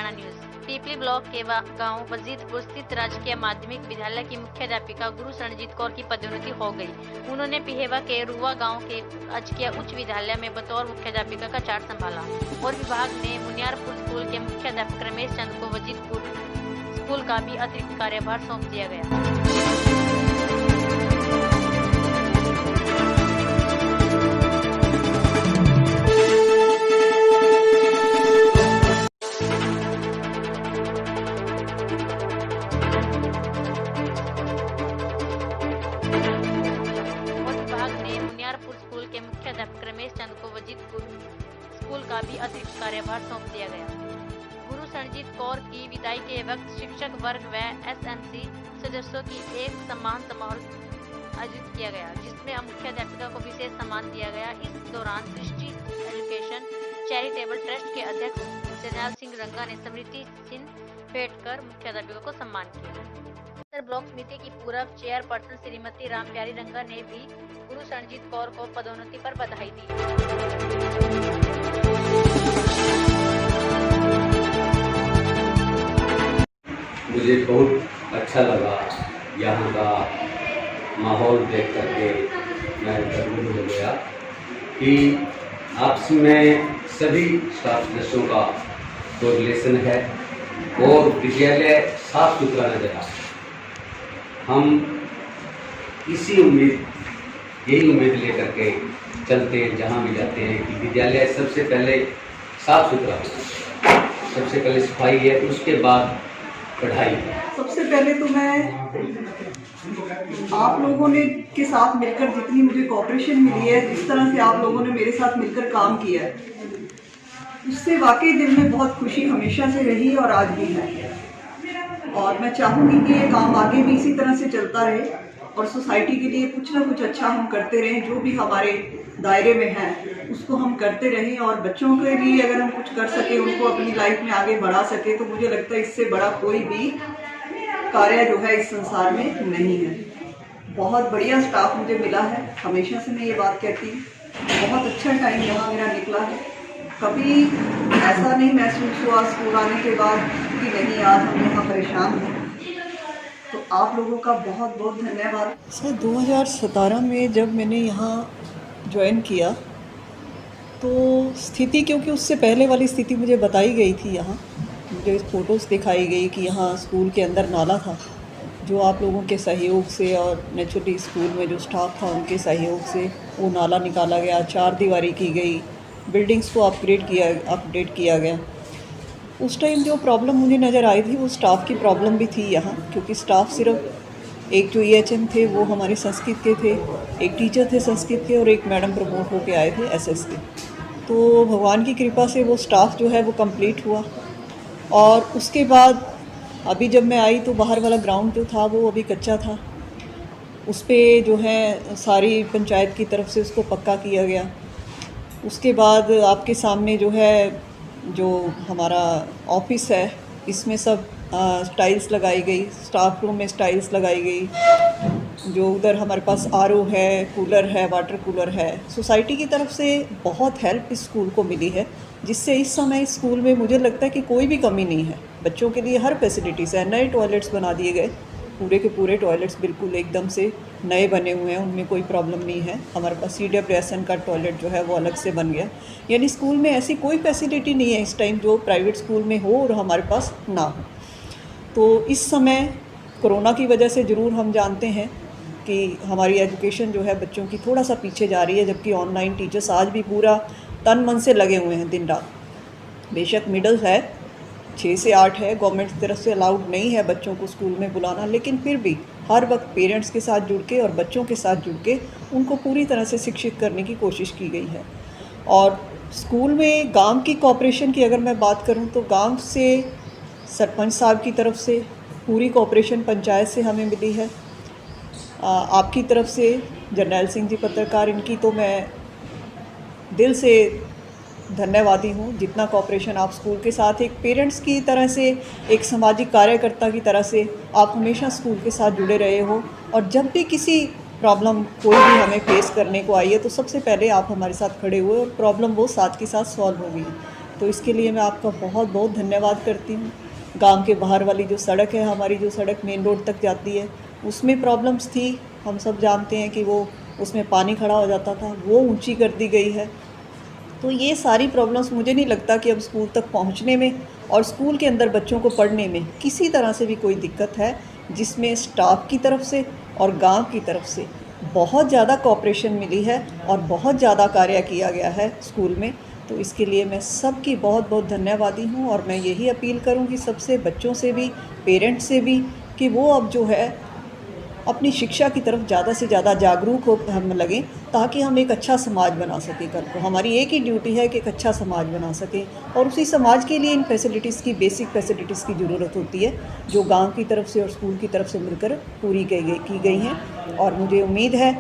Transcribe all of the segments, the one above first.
Haryana news. पीपली block के गांव वजीदपुर स्थित राजकीय माध्यमिक विद्यालय की मुख्याध्यापिका गुरु शरणजीत कौर की पदोन्नति हो गई। उन्होंने पिहेवा के रुआ गांव के राजकीय उच्च विद्यालय में बतौर मुख्याध्यापिका का चार्ज संभाला और विभाग ने मुनियारपुर स्कूल के मुख्याध्यापक रमेश चंद को वजीदपुर स्कूल का भी अतिरिक्त कार्यभार सौंप दिया गया। मुनियारपुर स्कूल के मुख्याध्यापक रमेश चंद को वजीदपुर स्कूल का भी अतिरिक्त कार्यभार सौंप दिया गया। गुरु शरणजीत कौर की विदाई के वक्त शिक्षक वर्ग व एसएमसी सदस्यों की एक सम्मान समारोह आयोजित किया गया, जिसमें मुख्याध्यापिका को विशेष सम्मान दिया गया। इस दौरान दृष्टि एजुकेशन चैरिटेबल ट्रस्ट के अध्यक्ष जरनैल सिंह रंगा ने स्मृति चिन्ह भेंट कर मुख्याध्यापिका को सम्मान किया। ब्लॉक समिति की पूर्व चेयरपर्सन श्रीमती राम प्यारी रंगा ने भी गुरु शरणजीत कौर को पदोन्नति पर बधाई दी। मुझे बहुत अच्छा लगा यहाँ का माहौल देख करके मैं गर्व हो गया कि आपस में सभी स्टाफ सदस्यों का कोरिलेशन है और विद्यालय साफ सुथरा नजर आता है। हम यही उम्मीद लेकर के चलते हैं जहाँ भी जाते हैं कि विद्यालय सबसे पहले साफ सुथरा हो, सबसे पहले सफाई है, उसके बाद पढ़ाई है। सबसे पहले तो मैं आप लोगों ने के साथ मिलकर जितनी मुझे कोऑपरेशन मिली है, जिस तरह से आप लोगों ने मेरे साथ मिलकर काम किया है, उससे वाकई दिल में बहुत खुशी हमेशा से रही और आज भी है। और मैं चाहूँगी कि ये काम आगे भी इसी तरह से चलता रहे और सोसाइटी के लिए कुछ ना कुछ अच्छा हम करते रहें। जो भी हमारे दायरे में है उसको हम करते रहें और बच्चों के लिए अगर हम कुछ कर सके, उनको अपनी लाइफ में आगे बढ़ा सके, तो मुझे लगता है इससे बड़ा कोई भी कार्य जो है इस संसार में नहीं है। बहुत बढ़िया स्टाफ मुझे मिला है, हमेशा से मैं ये बात कहती हूँ। बहुत अच्छा टाइम यहाँ मेरा निकला है। कभी ऐसा नहीं महसूस हुआ स्कूल आने के बाद कि नहीं आज हम यहाँ परेशान हैं। तो आप लोगों का बहुत बहुत धन्यवाद। सर 2017 में जब मैंने यहाँ ज्वाइन किया तो स्थिति, क्योंकि उससे पहले वाली स्थिति मुझे बताई गई थी, यहाँ मुझे फ़ोटोज़ दिखाई गई कि यहाँ स्कूल के अंदर नाला था, जो आप लोगों के सहयोग से और नेचुरली स्कूल में जो स्टाफ था उनके सहयोग से वो नाला निकाला गया, चार दीवारी की गई, बिल्डिंग्स को अपडेट किया गया। उस टाइम जो प्रॉब्लम मुझे नज़र आई थी वो स्टाफ की प्रॉब्लम भी थी यहाँ, क्योंकि स्टाफ सिर्फ एक जो EHM थे वो हमारे संस्कृत के थे, एक टीचर थे संस्कृत के और एक मैडम प्रमोट होके आए थे SS के। तो भगवान की कृपा से वो स्टाफ जो है वो कंप्लीट हुआ। और उसके बाद अभी जब मैं आई तो बाहर वाला ग्राउंड जो था वो अभी कच्चा था, उस पर जो है सारी पंचायत की तरफ से उसको पक्का किया गया। उसके बाद आपके सामने जो है जो हमारा ऑफिस है इसमें सब टाइल्स लगाई गई, स्टाफ रूम में टाइल्स लगाई गई, जो उधर हमारे पास RO है, कूलर है, वाटर कूलर है। सोसाइटी की तरफ से बहुत हेल्प इस स्कूल को मिली है, जिससे इस समय इस स्कूल में मुझे लगता है कि कोई भी कमी नहीं है। बच्चों के लिए हर फैसिलिटीज़ है। नए टॉयलेट्स बना दिए गए, पूरे के पूरे टॉयलेट्स बिल्कुल एकदम से नए बने हुए हैं, उनमें कोई प्रॉब्लम नहीं है। हमारे पास CWSN का टॉयलेट जो है वो अलग से बन गया। यानी स्कूल में ऐसी कोई फैसिलिटी नहीं है इस टाइम जो प्राइवेट स्कूल में हो और हमारे पास ना हो। तो इस समय कोरोना की वजह से ज़रूर हम जानते हैं कि हमारी एजुकेशन जो है बच्चों की थोड़ा सा पीछे जा रही है, जबकि ऑनलाइन टीचर्स आज भी पूरा तन मन से लगे हुए हैं दिन रात। बेशक मिडल है, 6 से 8 है, गवर्नमेंट की तरफ से अलाउड नहीं है बच्चों को स्कूल में बुलाना, लेकिन फिर भी हर वक्त पेरेंट्स के साथ जुड़ के और बच्चों के साथ जुड़ के उनको पूरी तरह से शिक्षित करने की कोशिश की गई है। और स्कूल में गांव की कोऑपरेशन की अगर मैं बात करूं तो गांव से सरपंच साहब की तरफ से पूरी कोऑपरेशन पंचायत से हमें मिली है। आपकी तरफ से जरनैल सिंह जी पत्रकार, इनकी तो मैं दिल से धन्यवादी हूँ। जितना कोऑपरेशन आप स्कूल के साथ एक पेरेंट्स की तरह से, एक सामाजिक कार्यकर्ता की तरह से आप हमेशा स्कूल के साथ जुड़े रहे हो, और जब भी किसी प्रॉब्लम कोई भी हमें फेस करने को आई है तो सबसे पहले आप हमारे साथ खड़े हुए और प्रॉब्लम वो साथ के साथ सॉल्व हो गई। तो इसके लिए मैं आपका बहुत बहुत धन्यवाद करती हूँ। गांव के बाहर वाली जो सड़क है, हमारी जो सड़क मेन रोड तक जाती है, उसमें प्रॉब्लम्स थी, हम सब जानते हैं कि वो उसमें पानी खड़ा हो जाता था, वो ऊंची कर दी गई है। तो ये सारी प्रॉब्लम्स, मुझे नहीं लगता कि अब स्कूल तक पहुंचने में और स्कूल के अंदर बच्चों को पढ़ने में किसी तरह से भी कोई दिक्कत है, जिसमें स्टाफ की तरफ से और गांव की तरफ से बहुत ज़्यादा कोऑपरेशन मिली है और बहुत ज़्यादा कार्य किया गया है स्कूल में। तो इसके लिए मैं सबकी बहुत बहुत धन्यवादी हूँ और मैं यही अपील करूँगी सबसे, बच्चों से भी, पेरेंट्स से भी, कि वो अब जो है अपनी शिक्षा की तरफ ज़्यादा से ज़्यादा जागरूक हो हम लगें, ताकि हम एक अच्छा समाज बना सकें। कल को हमारी एक ही ड्यूटी है कि एक अच्छा समाज बना सकें, और उसी समाज के लिए इन फैसिलिटीज़ की, बेसिक फैसिलिटीज़ की ज़रूरत होती है, जो गांव की तरफ से और स्कूल की तरफ से मिलकर पूरी की गई हैं। और मुझे उम्मीद है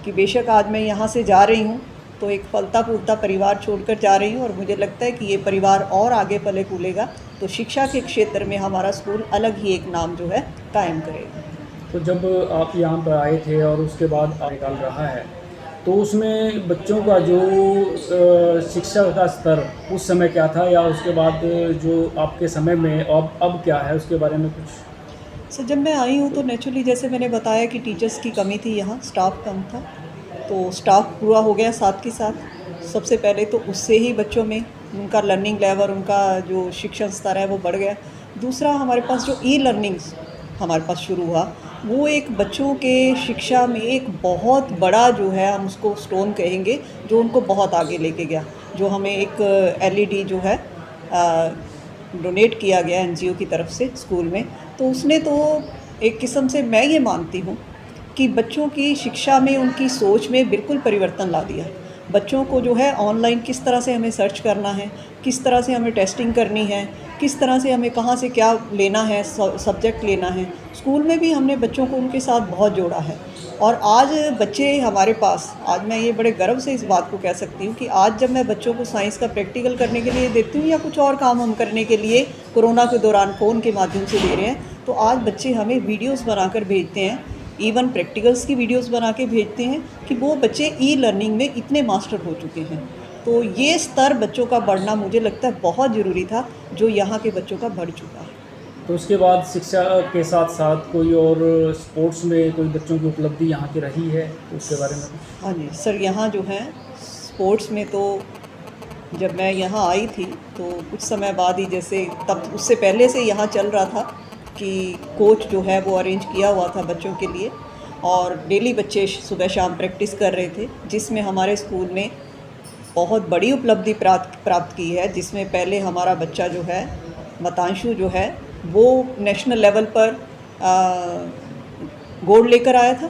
कि बेशक आज मैं यहाँ से जा रही हूँ तो एक फलता फूलता परिवार छोड़कर जा रही हूँ, और मुझे लगता है कि ये परिवार और आगे पले फूलेगा तो शिक्षा के क्षेत्र में हमारा स्कूल अलग ही एक नाम जो है कायम करेगा। तो जब आप यहाँ पर आए थे और उसके बाद निकाल रहा है, तो उसमें बच्चों का जो शिक्षा का स्तर उस समय क्या था, या उसके बाद जो आपके समय में अब क्या है, उसके बारे में कुछ? सर, जब मैं आई हूँ तो नेचुरली जैसे मैंने बताया कि टीचर्स की कमी थी, यहाँ स्टाफ कम था, तो स्टाफ पूरा हो गया साथ के साथ। सबसे पहले तो उससे ही बच्चों में उनका लर्निंग लेवल, उनका जो शिक्षण स्तर है वो बढ़ गया। दूसरा, हमारे पास जो ई लर्निंग्स हमारे पास शुरू हुआ, वो एक बच्चों के शिक्षा में एक बहुत बड़ा जो है, हम उसको स्टोन कहेंगे, जो उनको बहुत आगे लेके गया। जो हमें एक एलईडी जो है डोनेट किया गया एनजीओ की तरफ से स्कूल में, तो उसने तो एक किस्म से, मैं ये मानती हूँ कि बच्चों की शिक्षा में, उनकी सोच में बिल्कुल परिवर्तन ला दिया। बच्चों को जो है ऑनलाइन किस तरह से हमें सर्च करना है, किस तरह से हमें टेस्टिंग करनी है, किस तरह से हमें कहाँ से क्या लेना है, सब्जेक्ट लेना है, स्कूल में भी हमने बच्चों को उनके साथ बहुत जोड़ा है। और आज बच्चे हमारे पास, आज मैं ये बड़े गर्व से इस बात को कह सकती हूँ कि आज जब मैं बच्चों को साइंस का प्रैक्टिकल करने के लिए देती हूँ, या कुछ और काम हम करने के लिए कोरोना के दौरान फ़ोन के माध्यम से दे रहे हैं, तो आज बच्चे हमें वीडियोस बनाकर भेजते हैं, इवन प्रैक्टिकल्स की वीडियोस बना के भेजते हैं कि वो बच्चे ई लर्निंग में इतने मास्टर हो चुके हैं। तो ये स्तर बच्चों का बढ़ना मुझे लगता है बहुत ज़रूरी था, जो यहाँ के बच्चों का बढ़ चुका है। तो उसके बाद शिक्षा के साथ साथ कोई और स्पोर्ट्स में कोई बच्चों की उपलब्धि यहाँ की रही है, तो उसके बारे में कुछ? हाँ जी सर, यहाँ जो है स्पोर्ट्स में, तो जब मैं यहाँ आई थी तो कुछ समय बाद ही, जैसे तब उससे पहले से यहाँ चल रहा था कि कोच जो है वो अरेंज किया हुआ था बच्चों के लिए, और डेली बच्चे सुबह शाम प्रैक्टिस कर रहे थे, जिसमें हमारे स्कूल ने बहुत बड़ी उपलब्धि प्राप्त की है। जिसमें पहले हमारा बच्चा जो है, मतांशु जो है, वो नेशनल लेवल पर गोल्ड लेकर आया था,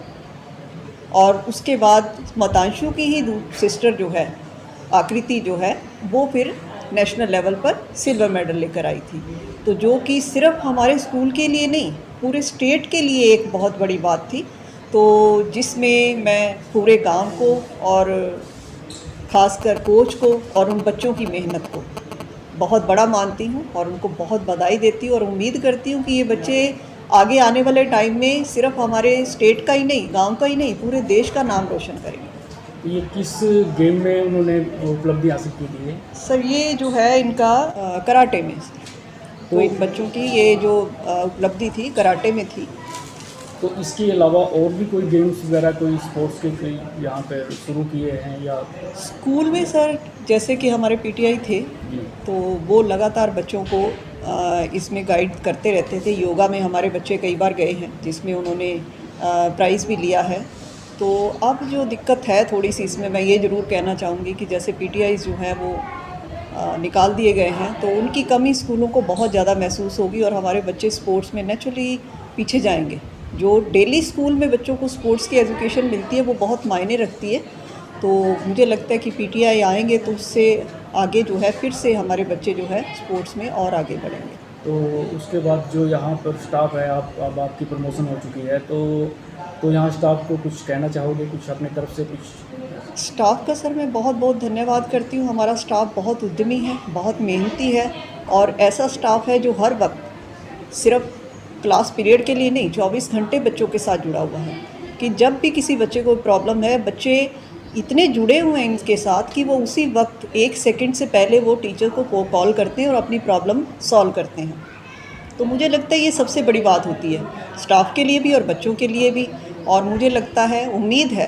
और उसके बाद मतांशु की ही सिस्टर जो है, आकृति जो है, वो फिर नेशनल लेवल पर सिल्वर मेडल लेकर आई थी। तो जो कि सिर्फ हमारे स्कूल के लिए नहीं, पूरे स्टेट के लिए एक बहुत बड़ी बात थी। तो जिसमें मैं पूरे गांव को और ख़ासकर कोच को और उन बच्चों की मेहनत को बहुत बड़ा मानती हूँ, और उनको बहुत बधाई देती हूँ, और उम्मीद करती हूँ कि ये बच्चे आगे आने वाले टाइम में सिर्फ हमारे स्टेट का ही नहीं, गांव का ही नहीं, पूरे देश का नाम रोशन करेंगे। ये किस गेम में उन्होंने उपलब्धि हासिल की थी? सर, ये जो है इनका कराटे में, तो इन बच्चों की ये जो उपलब्धि थी कराटे में थी। तो इसके अलावा और भी कोई गेम्स वगैरह, कोई स्पोर्ट्स के कोई यहाँ पे शुरू किए हैं या? स्कूल में सर, जैसे कि हमारे पीटीआई थे, तो वो लगातार बच्चों को इसमें गाइड करते रहते थे। योगा में हमारे बच्चे कई बार गए हैं, जिसमें उन्होंने प्राइज़ भी लिया है। तो अब जो दिक्कत है थोड़ी सी इसमें, मैं ये ज़रूर कहना चाहूँगी कि जैसे पीटीआई जो हैं वो निकाल दिए गए हैं, तो उनकी कमी स्कूलों को बहुत ज़्यादा महसूस होगी, और हमारे बच्चे स्पोर्ट्स में नेचुरली पीछे जाएंगे। जो डेली स्कूल में बच्चों को स्पोर्ट्स की एजुकेशन मिलती है, वो बहुत मायने रखती है। तो मुझे लगता है कि पीटीआई आएंगे तो उससे आगे जो है फिर से हमारे बच्चे जो है स्पोर्ट्स में और आगे बढ़ेंगे। तो उसके बाद जो यहाँ पर स्टाफ है, अब आपकी प्रमोशन हो चुकी है, तो यहाँ स्टाफ को कुछ कहना चाहोगे, कुछ अपने तरफ से कुछ? स्टाफ का सर मैं बहुत बहुत धन्यवाद करती हूँ। हमारा स्टाफ बहुत उद्यमी है, बहुत मेहनती है, और ऐसा स्टाफ है जो हर वक्त सिर्फ क्लास पीरियड के लिए नहीं, 24 घंटे बच्चों के साथ जुड़ा हुआ है। कि जब भी किसी बच्चे को प्रॉब्लम है, बच्चे इतने जुड़े हुए हैं इनके साथ कि वो उसी वक्त 1 सेकंड से पहले वो टीचर को कॉल करते हैं और अपनी प्रॉब्लम सॉल्व करते हैं। तो मुझे लगता है ये सबसे बड़ी बात होती है स्टाफ के लिए भी और बच्चों के लिए भी। और मुझे लगता है, उम्मीद है,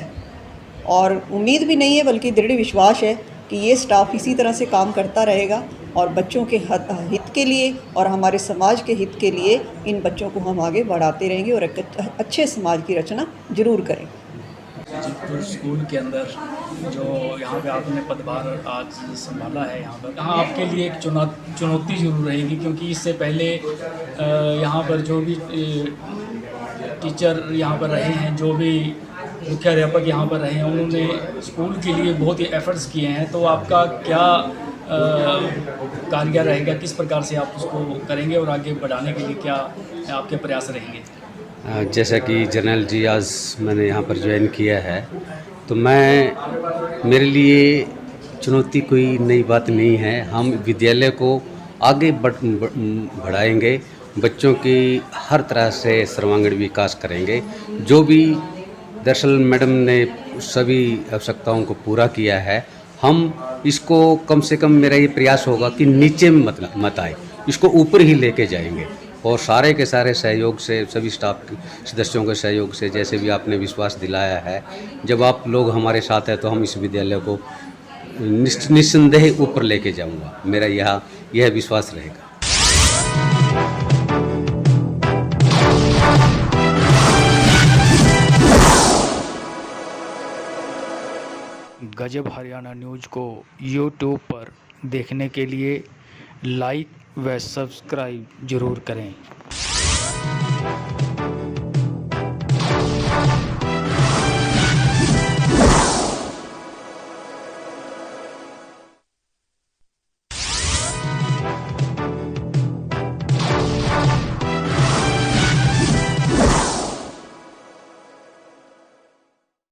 और उम्मीद भी नहीं है बल्कि दृढ़ विश्वास है कि ये स्टाफ इसी तरह से काम करता रहेगा और बच्चों के हित के लिए और हमारे समाज के हित के लिए इन बच्चों को हम आगे बढ़ाते रहेंगे और एक अच्छे समाज की रचना ज़रूर करेंगे। वजीदपुर स्कूल के अंदर जो यहाँ पे आपने पदभार आज संभाला है, यहाँ आपके लिए एक चुनौती ज़रूर रहेगी, क्योंकि इससे पहले यहाँ पर जो भी टीचर यहाँ पर रहे हैं, जो भी मुख्य अध्यापक यहाँ पर रहे हैं, उन्होंने स्कूल के लिए बहुत ही एफर्ट्स किए हैं। तो आपका क्या कार्य रहेगा, किस प्रकार से आप उसको करेंगे और आगे बढ़ाने के लिए क्या आपके प्रयास रहेंगे? जैसा कि जर्नल जी आज मैंने यहाँ पर ज्वाइन किया है, तो मेरे लिए चुनौती कोई नई बात नहीं है। हम विद्यालय को आगे बढ़ाएंगे, बच्चों की हर तरह से सर्वांगीण विकास करेंगे। जो भी दरअसल मैडम ने सभी आवश्यकताओं को पूरा किया है, हम इसको कम से कम मेरा ये प्रयास होगा कि नीचे मत आए, इसको ऊपर ही लेके जाएंगे। और सारे के सारे सहयोग से, सभी स्टाफ के सदस्यों के सहयोग से, जैसे भी आपने विश्वास दिलाया है, जब आप लोग हमारे साथ हैं तो हम इस विद्यालय को निस्संदेह ऊपर लेके जाऊंगा। मेरा यह विश्वास रहेगा। गजब हरियाणा न्यूज़ को यूट्यूब पर देखने के लिए लाइक व सब्सक्राइब ज़रूर करें।